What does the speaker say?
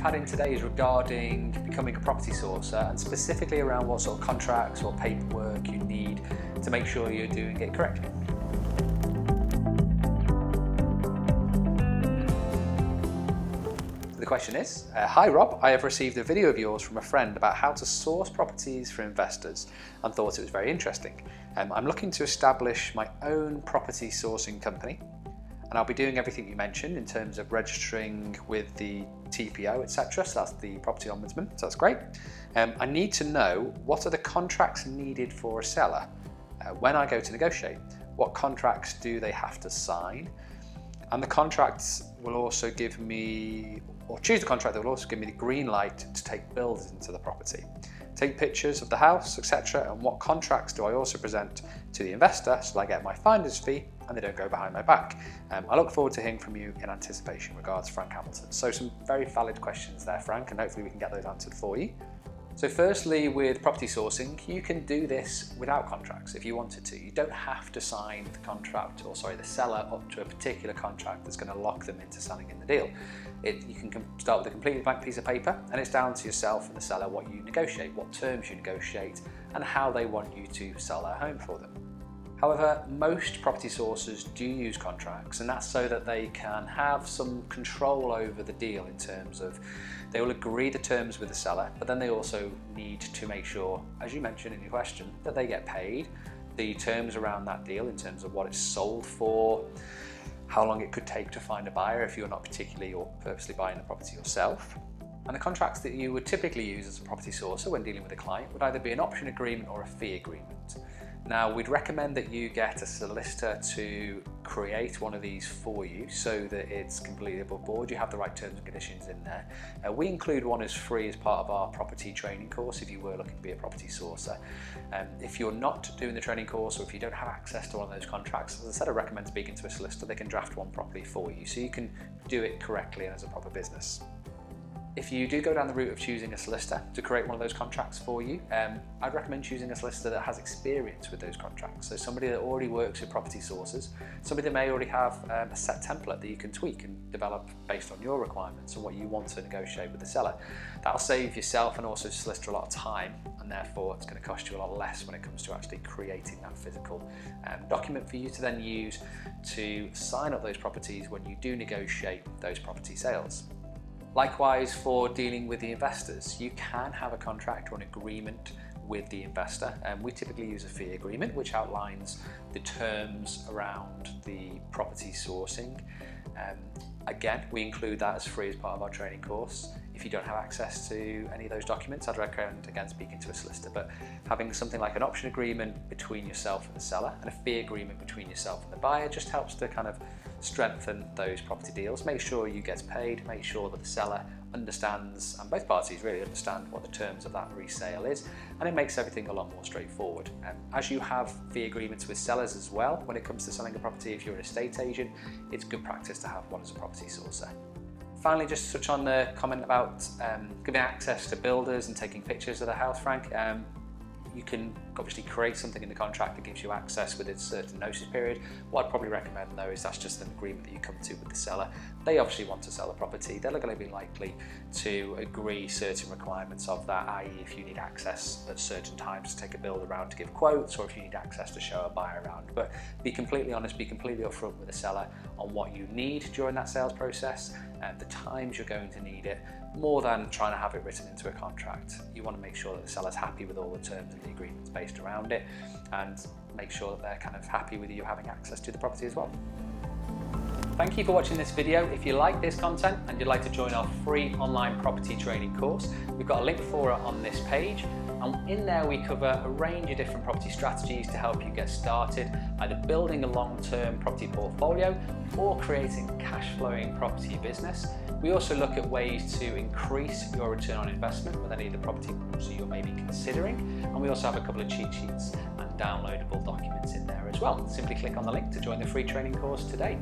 we've had in today is regarding becoming a property sourcer, and specifically around what sort of contracts or paperwork you need to make sure you're doing it correctly. The question is, hi Rob, I have received a video of yours from a friend about how to source properties for investors and thought it was very interesting. I'm looking to establish my own property sourcing company, and I'll be doing everything you mentioned in terms of registering with the TPO, etc. So that's the Property Ombudsman, so that's great. I need to know, what are the contracts needed for a seller? When I go to negotiate, what contracts do they have to sign? And the contracts will also give me, or choose the contract that will also give me the green light to take builders into the property. Take pictures of the house, etc. And what contracts do I also present to the investor so I get my finder's fee and they don't go behind my back? I look forward to hearing from you in anticipation. Regards, Frank Hamilton. So some very valid questions there, Frank, and hopefully we can get those answered for you. So firstly, with property sourcing, you can do this without contracts if you wanted to. You don't have to sign the contract, or sorry, the seller up to a particular contract that's going to lock them into selling in the deal. You can start with a completely blank piece of paper, and it's down to yourself and the seller what you negotiate, what terms you negotiate, and how they want you to sell their home for them. However, most property sourcers do use contracts, and that's so that they can have some control over the deal in terms of they will agree the terms with the seller, but then they also need to make sure, as you mentioned in your question, that they get paid, the terms around that deal in terms of what it's sold for, how long it could take to find a buyer if you're not particularly or purposely buying the property yourself. And the contracts that you would typically use as a property sourcer when dealing with a client would either be an option agreement or a fee agreement. Now, we'd recommend that you get a solicitor to create one of these for you so that it's completely above board. You have the right terms and conditions in there. We include one as free as part of our property training course if you were looking to be a property sourcer. If you're not doing the training course, or if you don't have access to one of those contracts, as I said, I recommend speaking to a solicitor. They can draft one properly for you so you can do it correctly and as a proper business. If you do go down the route of choosing a solicitor to create one of those contracts for you, I'd recommend choosing a solicitor that has experience with those contracts. So somebody that already works with property sourcers, somebody that may already have a set template that you can tweak and develop based on your requirements and what you want to negotiate with the seller. That'll save yourself and also solicitor a lot of time, and therefore it's going to cost you a lot less when it comes to actually creating that physical document for you to then use to sign up those properties when you do negotiate those property sales. Likewise, for dealing with the investors, you can have a contract or an agreement with the investor, and we typically use a fee agreement which outlines the terms around the property sourcing. Again, we include that as free as part of our training course. If you don't have access to any of those documents, I'd recommend again speaking to a solicitor, but having something like an option agreement between yourself and the seller and a fee agreement between yourself and the buyer just helps to kind of strengthen those property deals. Make sure you get paid, make sure that the seller understands, and both parties really understand what the terms of that resale is, and it makes everything a lot more straightforward. As you have fee agreements with sellers as well, when it comes to selling a property, if you're an estate agent, it's good practice to have one as a property sourcer. Finally, just to touch on the comment about giving access to builders and taking pictures of the house, Frank. You can obviously create something in the contract that gives you access within a certain notice period. What I'd probably recommend though is that's just an agreement that you come to with the seller. They obviously want to sell the property. They're going to be likely to agree certain requirements of that, i.e. if you need access at certain times to take a builder around to give quotes, or if you need access to show a buyer around. But be completely honest, be completely upfront with the seller on what you need during that sales process and the times you're going to need it, more than trying to have it written into a contract. You want to make sure that the seller's happy with all the terms and the agreements based around it, and make sure that they're kind of happy with you having access to the property as well. Thank you for watching this video. If you like this content and you'd like to join our free online property training course, we've got a link for it on this page. And in there we cover a range of different property strategies to help you get started, either building a long-term property portfolio or creating a cash-flowing property business. We also look at ways to increase your return on investment with any of the property you're maybe considering. And we also have a couple of cheat sheets and downloadable documents in there as well. Simply click on the link to join the free training course today.